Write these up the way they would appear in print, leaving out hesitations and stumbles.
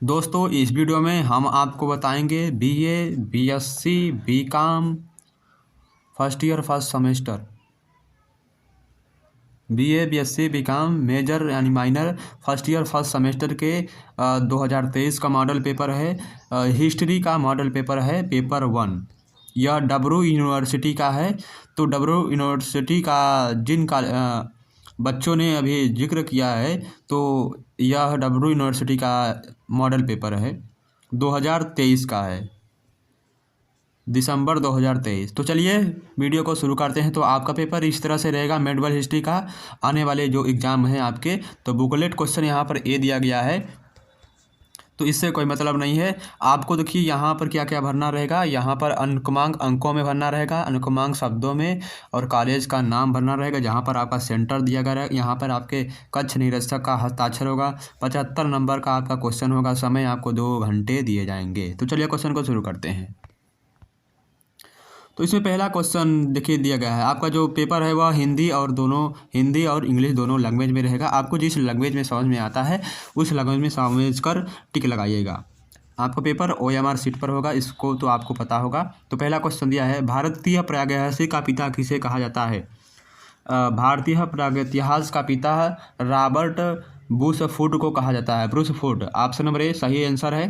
दोस्तों इस वीडियो में हम आपको बताएंगे BA, BSc, BCom first year first semester, BA, BSc, BCom major यानी minor first year first semester के 2023 का मॉडल पेपर है। हिस्ट्री का मॉडल पेपर है, पेपर 1। यह डब्रू यूनिवर्सिटी का है। तो डब्रू यूनिवर्सिटी का बच्चों ने अभी जिक्र किया है, तो यह डब्रू यूनिवर्सिटी का मॉडल पेपर है, 2023 का है, दिसंबर 2023। तो चलिए वीडियो को शुरू करते हैं। तो आपका पेपर इस तरह से रहेगा, मेडवल हिस्ट्री का आने वाले जो एग्ज़ाम हैं आपके, तो बुकलेट क्वेश्चन यहाँ पर ए दिया गया है, तो इससे कोई मतलब नहीं है। आपको देखिए यहाँ पर क्या क्या भरना रहेगा। यहाँ पर अंकमांक अंकों में भरना रहेगा, अंकमांक शब्दों में, और कॉलेज का नाम भरना रहेगा जहाँ पर आपका सेंटर दिया गया है। यहाँ पर आपके कक्ष निरीक्षक का हस्ताक्षर होगा। 75 नंबर का आपका क्वेश्चन होगा। समय आपको 2 घंटे दिए जाएंगे। तो चलिए क्वेश्चन को शुरू करते हैं। तो इसमें पहला क्वेश्चन देखिए दिया गया है, आपका जो पेपर है वह हिंदी और इंग्लिश दोनों लैंग्वेज में रहेगा। आपको जिस लैंग्वेज में समझ में आता है उस लैंग्वेज में समझ कर टिक लगाइएगा। आपका पेपर OMR सीट पर होगा, इसको तो आपको पता होगा। तो पहला क्वेश्चन दिया है, भारतीय प्रागैतिहासिक का पिता किसे कहा जाता है? भारतीय प्रागैतिहासिक का पिता रॉबर्ट ब्रूसफुट को कहा जाता है। ब्रूसफुट ऑप्शन नंबर ए सही आंसर है।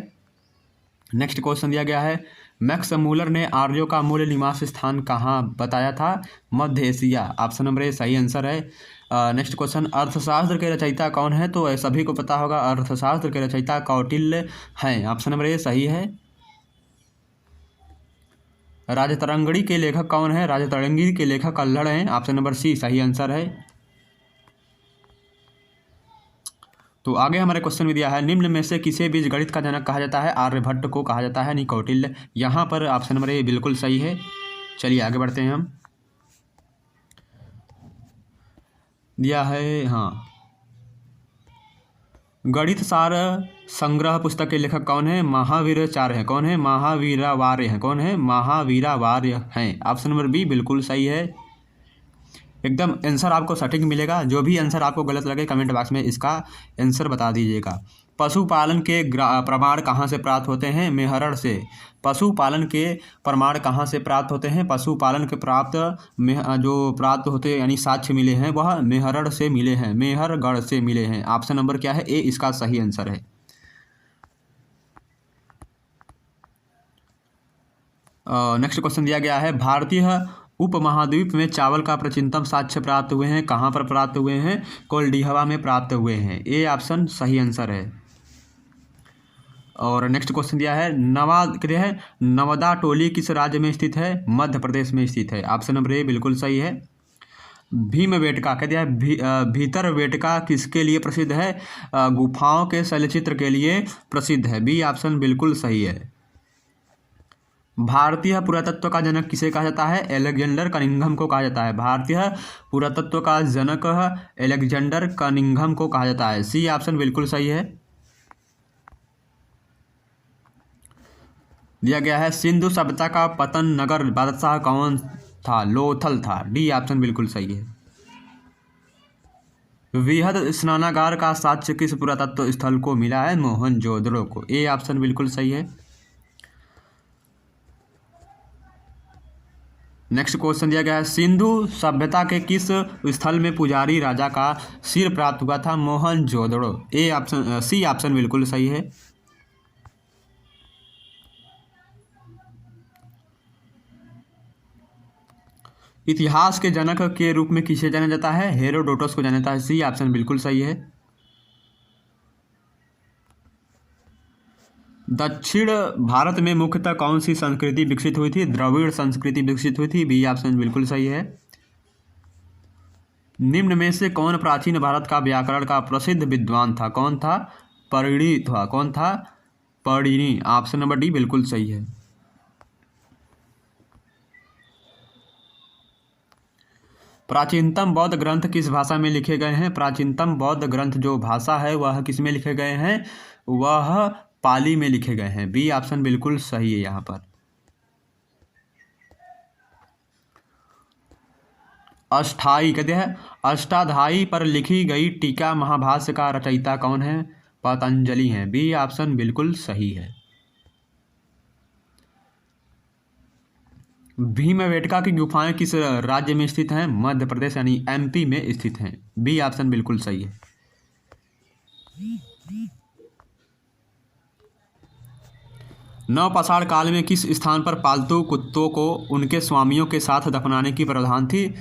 नेक्स्ट क्वेश्चन दिया गया है, मैक्स मूलर ने आर्यों का मूल निवास स्थान कहाँ बताया था? मध्य एशिया। ऑप्शन नंबर ए सही आंसर है। नेक्स्ट क्वेश्चन, अर्थशास्त्र के रचयिता कौन है? तो सभी को पता होगा, अर्थशास्त्र के रचयिता कौटिल्य हैं। ऑप्शन नंबर ए सही है। राजतरंगिणी के लेखक कौन है? राजतरंगिणी के लेखक कल्हड़ हैं। ऑप्शन नंबर सी सही आंसर है। तो आगे हमारे क्वेश्चन में दिया है, निम्न में से किसे बीज गणित का जनक कहा जाता है? आर्यभट्ट को कहा जाता है, नहीं कौटिल्य। यहाँ पर ऑप्शन नंबर ए बिल्कुल सही है। चलिए आगे बढ़ते हैं हम। दिया है, हाँ, गणित सार संग्रह पुस्तक के लेखक कौन है? महावीराचार्य हैं। कौन है? महावीरावार्य हैं। कौन है? महावीरावार्य हैं। ऑप्शन नंबर बी बिल्कुल सही है। एकदम आंसर आपको सटीक मिलेगा। जो भी आंसर आपको गलत लगे कमेंट बॉक्स में इसका आंसर बता दीजिएगा। पशुपालन के प्रमाण कहाँ से प्राप्त होते हैं? मेहरण से। पशुपालन के प्रमाण कहाँ से प्राप्त होते हैं? पशुपालन के जो प्राप्त होते यानी साक्ष्य मिले हैं वह मेहरण से मिले हैं, मेहरगढ़ से मिले हैं। ऑप्शन नंबर क्या है? ए इसका सही आंसर है। नेक्स्ट क्वेश्चन दिया गया है, भारतीय उपमहाद्वीप में चावल का प्राचीनतम साक्ष्य प्राप्त हुए हैं, कहाँ पर प्राप्त हुए हैं? कोल्डिहवा में प्राप्त हुए हैं। ए ऑप्शन सही आंसर है। और नेक्स्ट क्वेश्चन दिया है, नवदा टोली किस राज्य में स्थित है? मध्य प्रदेश में स्थित है। ऑप्शन नंबर ए बिल्कुल सही है। भीमबेटका कह दिया है, भीतरबेटका किसके लिए प्रसिद्ध है? गुफाओं के शैलचित्र के लिए प्रसिद्ध है। बी ऑप्शन बिल्कुल सही है। भारतीय पुरातत्व का जनक किसे कहा जाता है? एलेक्जेंडर कनिंघम को कहा जाता है। भारतीय पुरातत्व का जनक एलेक्जेंडर कनिंघम को कहा जाता है। सी ऑप्शन बिल्कुल सही है। दिया गया है, सिंधु सभ्यता का पतन नगर बादशाह कौन था? लोथल था। डी ऑप्शन बिल्कुल सही है। वृहद स्नानागार का साक्ष्य किस पुरातत्व स्थल को मिला है? मोहनजोदड़ो को। ए ऑप्शन बिल्कुल सही है। नेक्स्ट क्वेश्चन दिया गया है, सिंधु सभ्यता के किस स्थल में पुजारी राजा का सिर प्राप्त हुआ था? Mohenjodaro. A option C option बिल्कुल सही है। इतिहास के जनक के रूप में किसे जाना जाता है? हेरोडोटस को जाना जाता है। सी ऑप्शन बिल्कुल सही है। दक्षिण भारत में मुख्यतः कौन सी संस्कृति विकसित हुई थी? द्रविड़ संस्कृति विकसित हुई थी। बी ऑप्शन बिल्कुल सही है। निम्न में से कौन प्राचीन भारत का व्याकरण का प्रसिद्ध विद्वान था? कौन था? परिणी था। कौन था? परिणी। ऑप्शन नंबर डी बिल्कुल सही है। प्राचीनतम बौद्ध ग्रंथ किस भाषा में लिखे गए हैं? प्राचीनतम बौद्ध ग्रंथ जो भाषा है वह किस में लिखे गए हैं? वह पाली में लिखे गए हैं। बी ऑप्शन बिल्कुल सही है। यहाँ पर अष्टाई कहते हैं, अष्टाध्यायी पर लिखी गई टीका महाभाष्य का रचयिता कौन है? पतंजलि हैं। बी ऑप्शन बिल्कुल सही है। भीमबेटका की गुफाएं किस राज्य में स्थित हैं? मध्य प्रदेश यानी एमपी में स्थित हैं। बी ऑप्शन बिल्कुल सही है। नवपाषाण काल में किस स्थान पर पालतू कुत्तों को उनके स्वामियों के साथ दफनाने की प्रधान थी?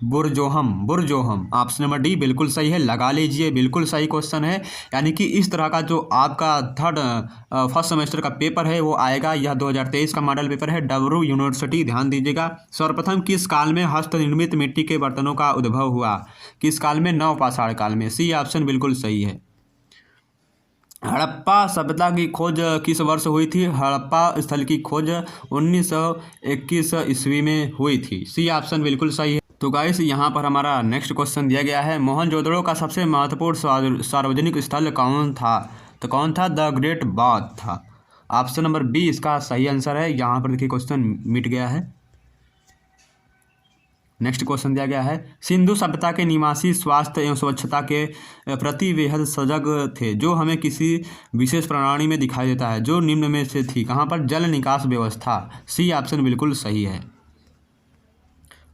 बुरजोहम। बुरजोहम ऑप्शन नंबर डी बिल्कुल सही है। लगा लीजिए, बिल्कुल सही क्वेश्चन है। यानी कि इस तरह का जो आपका फर्स्ट सेमेस्टर का पेपर है वो आएगा। यह 2023 का मॉडल पेपर है, डबरू यूनिवर्सिटी। ध्यान दीजिएगा। सर्वप्रथम किस काल में हस्तनिर्मित मिट्टी के बर्तनों का उद्भव हुआ? किस काल में? नवपाषाण काल में। सी ऑप्शन बिल्कुल सही है। हड़प्पा सभ्यता की खोज किस वर्ष हुई थी? हड़प्पा स्थल की खोज 1921 ईस्वी में हुई थी। सी ऑप्शन बिल्कुल सही है। तो गाइस यहाँ पर हमारा नेक्स्ट क्वेश्चन दिया गया है, मोहनजोदड़ो का सबसे महत्वपूर्ण सार्वजनिक स्थल कौन था? तो कौन था? द ग्रेट बाथ था। ऑप्शन नंबर बी इसका सही आंसर है। यहाँ पर देखिए क्वेश्चन मिट गया है। नेक्स्ट क्वेश्चन दिया गया है, सिंधु सभ्यता के निवासी स्वास्थ्य एवं स्वच्छता के प्रति बेहद सजग थे, जो हमें किसी विशेष प्रणाली में दिखाई देता है, जो निम्न में से थी? कहाँ पर? जल निकास व्यवस्था। सी ऑप्शन बिल्कुल सही है।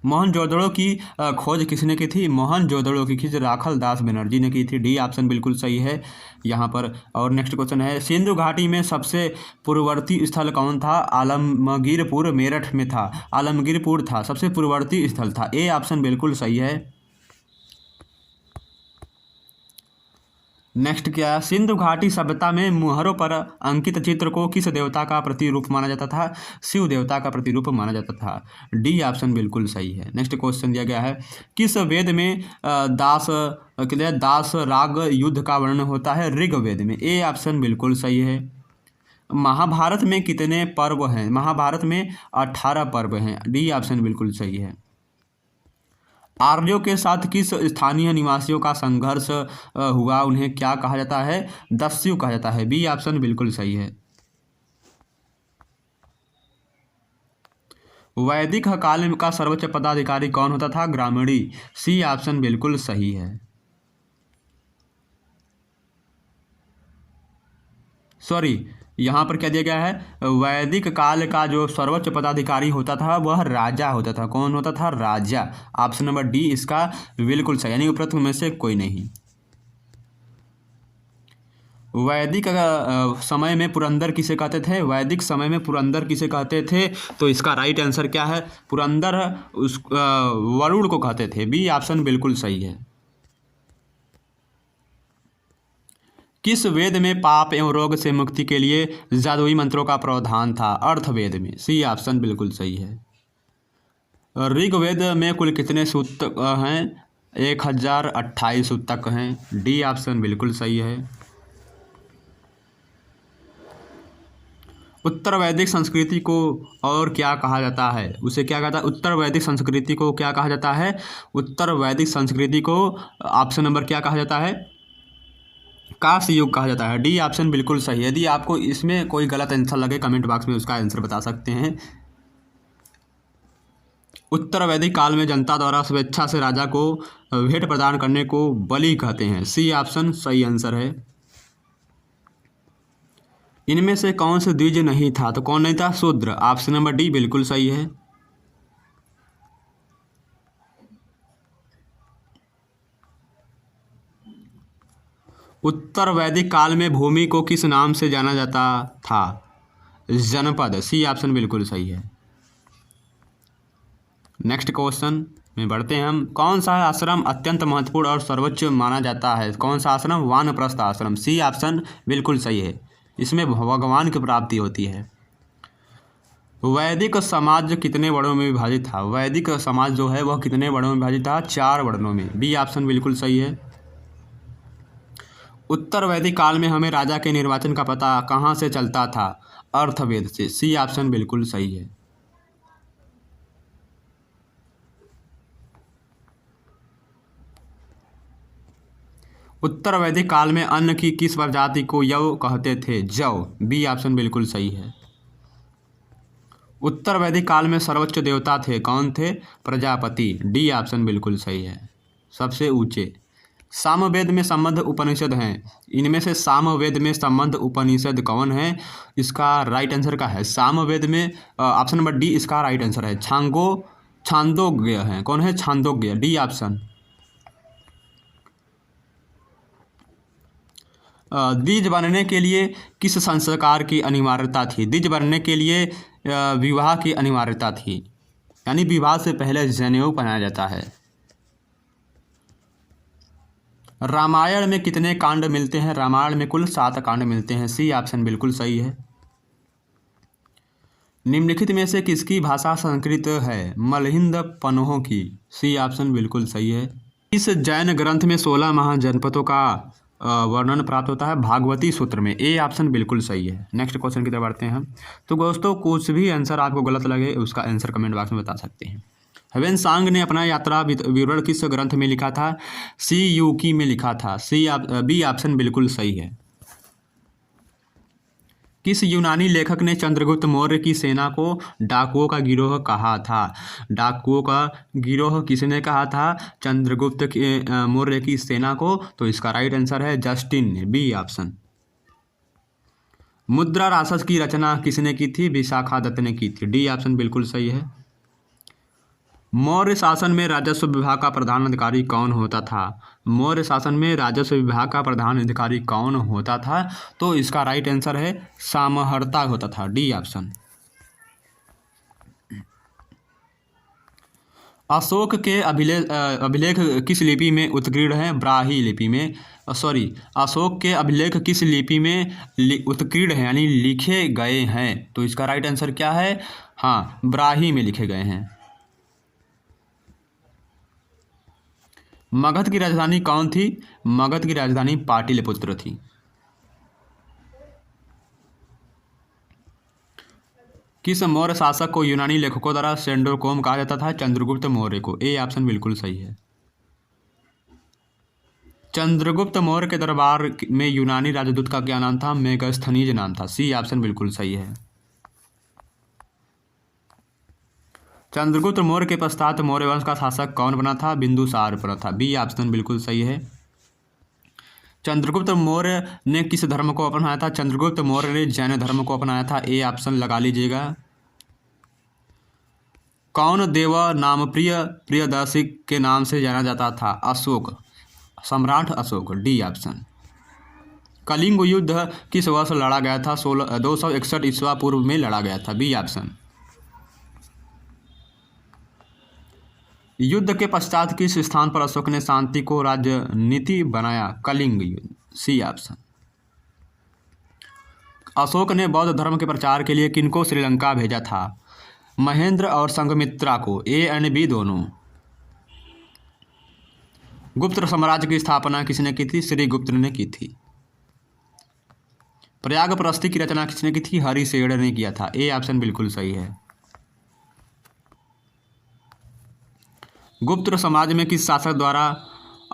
मोहनजोदड़ो की खोज किसने की थी? मोहनजोदड़ो की खोज राखल दास बनर्जी ने की थी। डी ऑप्शन बिल्कुल सही है यहाँ पर। और नेक्स्ट क्वेश्चन है, सिंधु घाटी में सबसे पूर्ववर्ती स्थल कौन था? आलमगीरपुर मेरठ में था। आलमगीरपुर था सबसे पूर्ववर्ती स्थल था। ए ऑप्शन बिल्कुल सही है। नेक्स्ट क्या है, सिंधु घाटी सभ्यता में मुहरों पर अंकित चित्र को किस देवता का प्रतिरूप माना जाता था? शिव देवता का प्रतिरूप माना जाता था। डी ऑप्शन बिल्कुल सही है। नेक्स्ट क्वेश्चन दिया गया है, किस वेद में दास राग युद्ध का वर्णन होता है? ऋग्वेद में। ए ऑप्शन बिल्कुल सही है। महाभारत में कितने पर्व हैं? महाभारत में 18 पर्व हैं। डी ऑप्शन बिल्कुल सही है। आर्यों के साथ किस स्थानीय निवासियों का संघर्ष हुआ? उन्हें क्या कहा जाता है? दस्यु कहा जाता है। बी ऑप्शन बिल्कुल सही है। वैदिक काल का सर्वोच्च पदाधिकारी कौन होता था? ग्रामीणी। सी ऑप्शन बिल्कुल सही है। सॉरी, यहाँ पर क्या दिया गया है, वैदिक काल का जो सर्वोच्च पदाधिकारी होता था वह राजा होता था। कौन होता था? राजा। ऑप्शन नंबर डी इसका बिल्कुल सही, यानी उपरोक्त में से कोई नहीं। वैदिक समय में पुरंदर किसे कहते थे? वैदिक समय में पुरंदर किसे कहते थे? तो इसका राइट आंसर क्या है? पुरंदर उस वरुण को कहते थे। बी ऑप्शन बिल्कुल सही है। किस वेद में पाप एवं रोग से मुक्ति के लिए जादुई मंत्रों का प्रावधान था? अर्थवेद में। सी ऑप्शन बिल्कुल सही है। ऋग्वेद में कुल कितने सूक्त हैं? 1028 सूतक हैं। डी ऑप्शन बिल्कुल सही है। उत्तर वैदिक संस्कृति को और क्या कहा जाता है? उसे क्या कहता है? उत्तर वैदिक संस्कृति को क्या कहा जाता है? उत्तर वैदिक संस्कृति को ऑप्शन नंबर क्या कहा जाता है? कांस्य युग कहा जाता है। डी ऑप्शन बिल्कुल सही है। यदि आपको इसमें कोई गलत आंसर लगे कमेंट बॉक्स में उसका आंसर बता सकते हैं। उत्तर वैदिक काल में जनता द्वारा स्वेच्छा से राजा को भेंट प्रदान करने को बलि कहते हैं। सी ऑप्शन सही आंसर है। इनमें से कौन से द्विज नहीं था? तो कौन नहीं था? शूद्र। ऑप्शन नंबर डी बिल्कुल सही है। उत्तर वैदिक काल में भूमि को किस नाम से जाना जाता था? जनपद। सी ऑप्शन बिल्कुल सही है। नेक्स्ट क्वेश्चन में बढ़ते हैं हम। कौन सा आश्रम अत्यंत महत्वपूर्ण और सर्वोच्च माना जाता है? कौन सा आश्रम? वानप्रस्थ आश्रम। सी ऑप्शन बिल्कुल सही है। इसमें भगवान की प्राप्ति होती है। वैदिक समाज कितने वर्णों में विभाजित था? वैदिक समाज जो है वह कितने वर्णों में विभाजित था? 4 वर्णों में। बी ऑप्शन बिल्कुल सही है। उत्तर वैदिक काल में हमें राजा के निर्वाचन का पता कहाँ से चलता था? अर्थवेद से। सी ऑप्शन बिल्कुल सही है। उत्तर वैदिक काल में अन्न की किस प्रजाति को यव कहते थे? जव। बी ऑप्शन बिल्कुल सही है। उत्तर वैदिक काल में सर्वोच्च देवता थे, कौन थे? प्रजापति। डी ऑप्शन बिल्कुल सही है। सबसे ऊंचे सामवेद में संबंध उपनिषद हैं, इनमें से सामवेद में संबंध उपनिषद कौन है? इसका राइट आंसर का है सामवेद में ऑप्शन नंबर डी इसका राइट आंसर है। छांदोग्य है, कौन है? Chandogya, D option. द्विज बनने के लिए किस संस्कार की अनिवार्यता थी? द्विज बनने के लिए विवाह की अनिवार्यता थी, यानी विवाह से पहले जनेऊ पहनाया जाता है। रामायण में कितने कांड मिलते हैं? रामायण में कुल 7 कांड मिलते हैं, सी ऑप्शन बिल्कुल सही है। निम्नलिखित में से किसकी भाषा संस्कृत है? मलहिंद पन्हों की, सी ऑप्शन बिल्कुल सही है। इस जैन ग्रंथ में 16 महाजनपदों का वर्णन प्राप्त होता है भागवती सूत्र में, ए ऑप्शन बिल्कुल सही है। नेक्स्ट क्वेश्चन की तरफ बढ़ते हैं हम। तो दोस्तों कुछ भी आंसर आपको गलत लगे उसका आंसर कमेंट बॉक्स में बता सकते हैं। ह्वेनसांग ने अपना यात्रा विवरण किस ग्रंथ में लिखा था? सी यूकी में लिखा था, बी ऑप्शन बिल्कुल सही है। किस यूनानी लेखक ने चंद्रगुप्त मौर्य की सेना को डाकुओं का गिरोह कहा था? डाकुओं का गिरोह किसने कहा था चंद्रगुप्त मौर्य की सेना को? तो इसका राइट आंसर है जस्टिन ने, बी ऑप्शन। मुद्रा राक्षस की रचना किसने की थी? विशाखादत्त ने की थी, डी ऑप्शन बिल्कुल सही है। मौर्य शासन में राजस्व विभाग का प्रधान अधिकारी कौन होता था? मौर्य शासन में राजस्व विभाग का प्रधान अधिकारी कौन होता था? तो इसका राइट आंसर है सामहर्ता होता था, डी ऑप्शन। अशोक के अभिलेख किस लिपि में उत्कीर्ण है? ब्राही लिपि में, अशोक के अभिलेख किस लिपि में उत्कीर्ण है यानी लिखे गए हैं? तो इसका राइट आंसर क्या है? हाँ, ब्राही में लिखे गए हैं। मगध की राजधानी कौन थी? मगध की राजधानी पाटलिपुत्र थी। किस मौर्य शासक को यूनानी लेखकों द्वारा सेंडोकोम कहा जाता था? चंद्रगुप्त मौर्य को, ए ऑप्शन बिल्कुल सही है। चंद्रगुप्त मौर्य के दरबार में यूनानी राजदूत का क्या नाम था? मेगास्थनीज नाम था, सी ऑप्शन बिल्कुल सही है। चंद्रगुप्त मौर्य के पश्चात मौर्य वंश का शासक कौन बना था? बिंदुसार बना था, बी ऑप्शन बिल्कुल सही है। चंद्रगुप्त मौर्य ने किस धर्म को अपनाया था? चंद्रगुप्त मौर्य ने जैन धर्म को अपनाया था, ए ऑप्शन लगा लीजिएगा। कौन देवा नाम प्रियदर्शी के नाम से जाना जाता था? अशोक, सम्राट अशोक, डी ऑप्शन। कलिंग युद्ध किस वर्ष लड़ा गया था? 261 ईस्वी पूर्व में लड़ा गया था, बी ऑप्शन। युद्ध के पश्चात किस स्थान पर अशोक ने शांति को राजनीति बनाया? कलिंग युद्ध, सी ऑप्शन। अशोक ने बौद्ध धर्म के प्रचार के लिए किनको श्रीलंका भेजा था? महेंद्र और संघमित्रा को, ए एंड बी दोनों। गुप्त साम्राज्य की स्थापना किसने की थी? श्रीगुप्त ने की थी। प्रयागप्रस्ती की रचना किसने की थी? हरिसेन ने किया था, ए ऑप्शन बिल्कुल सही है। गुप्त समाज में किस शासक द्वारा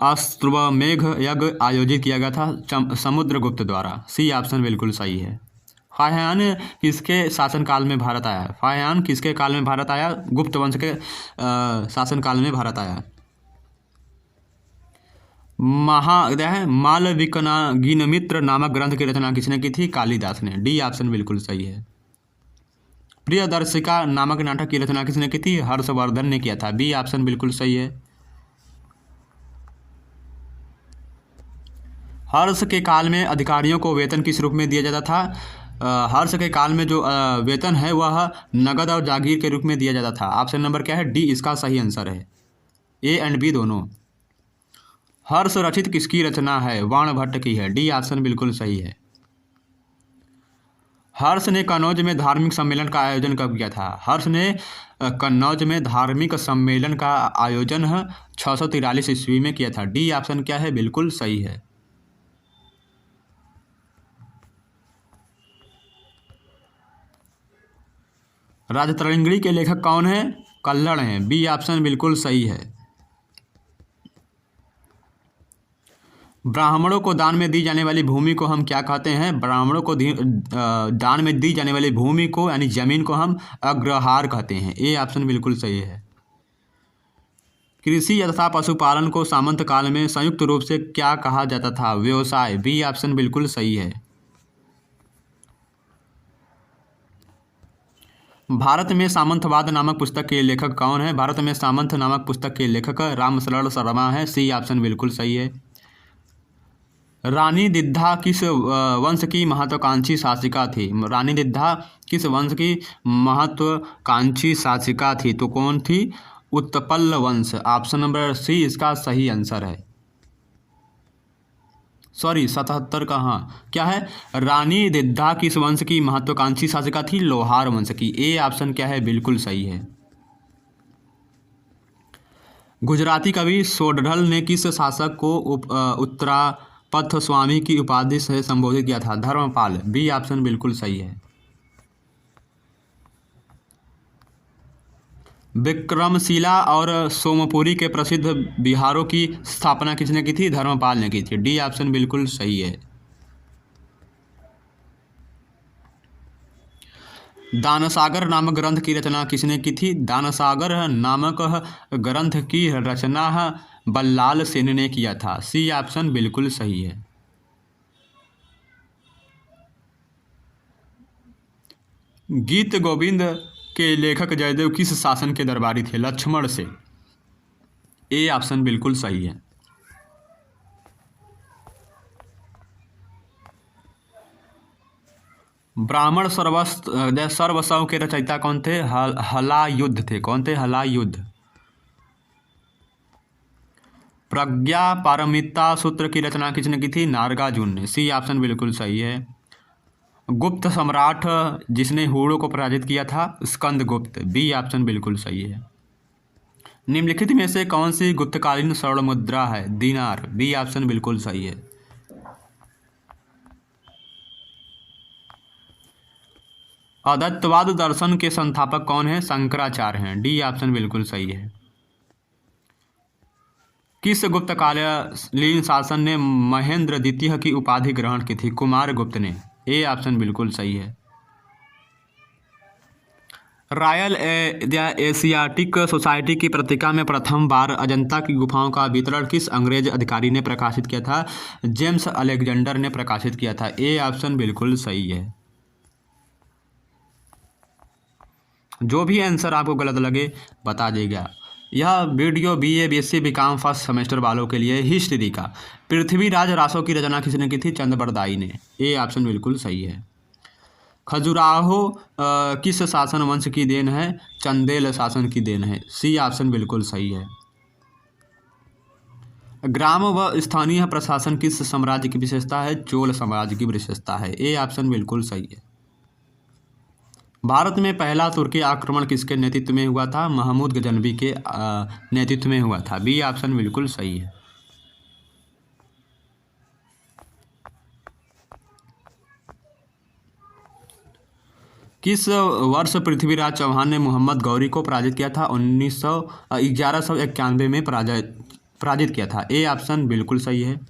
अश्वमेध यज्ञ आयोजित किया गया था? समुद्रगुप्त द्वारा, सी ऑप्शन बिल्कुल सही है। फाह्यान किसके शासनकाल में भारत आया? फाह्यान किसके काल में भारत आया? गुप्त वंश के शासनकाल में भारत आया। मालविकनागिनमित्र नामक ग्रंथ की रचना किसने की थी? कालिदास ने, डी ऑप्शन बिल्कुल सही है। प्रियदर्शिका नामक नाटक की रचना किसने की थी? हर्षवर्धन ने किया था, बी ऑप्शन बिल्कुल सही है। हर्ष के काल में अधिकारियों को वेतन किस रूप में दिया जाता था? हर्ष के काल में जो वेतन है वह नगद और जागीर के रूप में दिया जाता था। ऑप्शन नंबर क्या है? डी इसका सही आंसर है, ए एंड बी दोनों। हर्ष रचित किसकी रचना है? वाणभट्ट की है, डी ऑप्शन बिल्कुल सही है। हर्ष ने कन्नौज में धार्मिक सम्मेलन का आयोजन कब किया था? हर्ष ने कन्नौज में धार्मिक सम्मेलन का आयोजन 643 ईस्वी में किया था, डी ऑप्शन क्या है? बिल्कुल सही है। राजतरंगिणी के लेखक कौन है? कल्हड़ हैं, बी ऑप्शन बिल्कुल सही है। ब्राह्मणों को दान में दी जाने वाली भूमि को हम क्या कहते हैं? ब्राह्मणों को दान में दी जाने वाली भूमि को यानी जमीन को हम अग्रहार कहते हैं, ए ऑप्शन बिल्कुल सही है। कृषि तथा पशुपालन को सामंत काल में संयुक्त रूप से क्या कहा जाता था? व्यवसाय। बी ऑप्शन बिल्कुल सही है। भारत में सामंतवाद नामक पुस्तक के लेखक कौन है? भारत में सामंत नामक पुस्तक के लेखक रामशरण शर्मा है। सी ऑप्शन बिल्कुल सही है। रानी दिद्धा किस वंश की महत्वाकांक्षी शासिका थी? रानी दिद्धा किस वंश की महत्वाकांक्षी शासिका थी? तो कौन थी? उत्पल वंश। ऑप्शन नंबर सी इसका सही आंसर है। सॉरी 77 का, हाँ क्या है? रानी दिद्धा किस वंश की महत्वाकांक्षी शासिका थी? लोहार वंश की। ए ऑप्शन क्या है? बिल्कुल सही है। गुजराती कवि सोडढल ने किस शासक को उत्तरापथ स्वामी की उपाधि से संबोधित किया था? धर्मपाल। बी ऑप्शन बिल्कुल सही है। विक्रमशिला और सोमपुरी के प्रसिद्ध विहारों की स्थापना किसने की थी? धर्मपाल ने की थी। डी ऑप्शन बिल्कुल सही है। दानसागर नामक ग्रंथ की रचना किसने की थी? दानसागर नामक ग्रंथ की रचना बल्लाल सेन ने किया था। सी ऑप्शन बिल्कुल सही है। गीत गोविंद के लेखक जयदेव किस शासन के दरबारी थे? लक्ष्मण से। ए ऑप्शन बिल्कुल सही है। ब्राह्मण सर्वस्व के रचयिता कौन थे? हलायुद्ध थे। कौन थे? हलायुद्ध। प्रज्ञा पारमिता सूत्र की रचना किसने की थी? नागार्जुन ने। सी ऑप्शन बिल्कुल सही है। गुप्त सम्राट जिसने हूणों को पराजित किया था? स्कंदगुप्त। बी ऑप्शन बिल्कुल सही है। निम्नलिखित में से कौन सी गुप्तकालीन स्वर्ण मुद्रा है? दीनार। बी ऑप्शन बिल्कुल सही है। अद्वैतवाद दर्शन के संस्थापक कौन है? शंकराचार्य हैं। डी ऑप्शन बिल्कुल सही है। किस गुप्तकालीन शासन ने महेंद्र द्वितीय की उपाधि ग्रहण की थी? कुमारगुप्त ने। ए ऑप्शन बिल्कुल सही है। रॉयल एशियाटिक सोसाइटी की पत्रिका में प्रथम बार अजंता की गुफाओं का वितरण किस अंग्रेज अधिकारी ने प्रकाशित किया था? जेम्स अलेक्जेंडर ने प्रकाशित किया था। ए ऑप्शन बिल्कुल सही है। जो भी आंसर आपको गलत लगे बता दीजिएगा। यह video BA BSc BCom first semester वालों के लिए हिस्ट्री का। पृथ्वीराज रासो की रचना किसने की थी? चंद्रबरदाई ने। ए ऑप्शन बिल्कुल सही है। खजुराहो किस शासन वंश की देन है? चंदेल शासन की देन है। सी ऑप्शन बिल्कुल सही है। ग्राम व स्थानीय प्रशासन किस साम्राज्य की विशेषता है? चोल साम्राज्य की विशेषता है। ए ऑप्शन बिल्कुल सही है। भारत में पहला तुर्की आक्रमण किसके नेतृत्व में हुआ था? महमूद गजनवी के नेतृत्व में हुआ था। बी ऑप्शन बिल्कुल सही है। किस वर्ष पृथ्वीराज चौहान ने मोहम्मद गौरी को पराजित किया था? 1191 में पराजित किया था। ए ऑप्शन बिल्कुल सही है।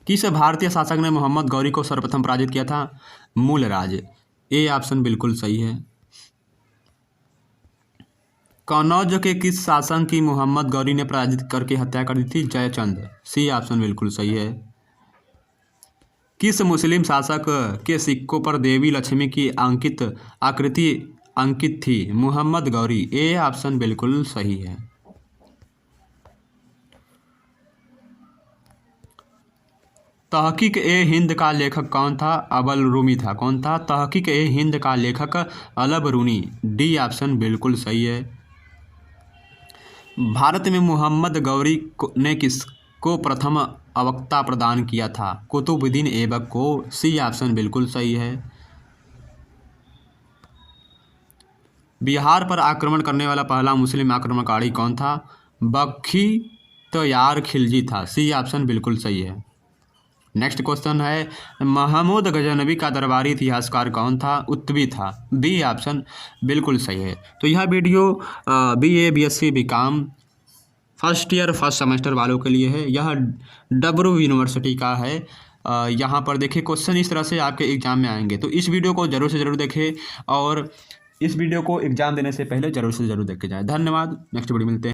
किस भारतीय शासक ने मोहम्मद गौरी को सर्वप्रथम पराजित किया था? मूलराज। ए ऑप्शन बिल्कुल सही है। कनौज के किस शासक की मोहम्मद गौरी ने पराजित करके हत्या कर दी थी? जयचंद। सी ऑप्शन बिल्कुल सही है। किस मुस्लिम शासक के सिक्कों पर देवी लक्ष्मी की आकृति अंकित थी? मोहम्मद गौरी। ए ऑप्शन बिल्कुल सही है। तहकीक ए हिंद का लेखक कौन था? अबल रूमी था। कौन था? तहकीक ए हिंद का लेखक अलब रूनी। डी ऑप्शन बिल्कुल सही है। भारत में मोहम्मद गौरी ने किसको प्रथम अवक्ता प्रदान किया था? कुतुबुद्दीन ऐबक को। सी ऑप्शन बिल्कुल सही है। बिहार पर आक्रमण करने वाला पहला मुस्लिम आक्रमणकारी कौन था? बख्तियार खिलजी था। सी ऑप्शन बिल्कुल सही है। नेक्स्ट क्वेश्चन है, महमूद गजनवी का दरबारी इतिहासकार कौन था? उत्तवी था। बी ऑप्शन बिल्कुल सही है। तो यह video BA BSc BCom first year first semester वालों के लिए है। यह डब्रू यूनिवर्सिटी का है। यहाँ पर देखिए क्वेश्चन इस तरह से आपके एग्जाम में आएंगे, तो इस वीडियो को जरूर से ज़रूर देखें और इस वीडियो को एग्जाम देने से पहले ज़रूर से ज़रूर देख के जाएँ। धन्यवाद। नेक्स्ट वीडियो मिलते हैं।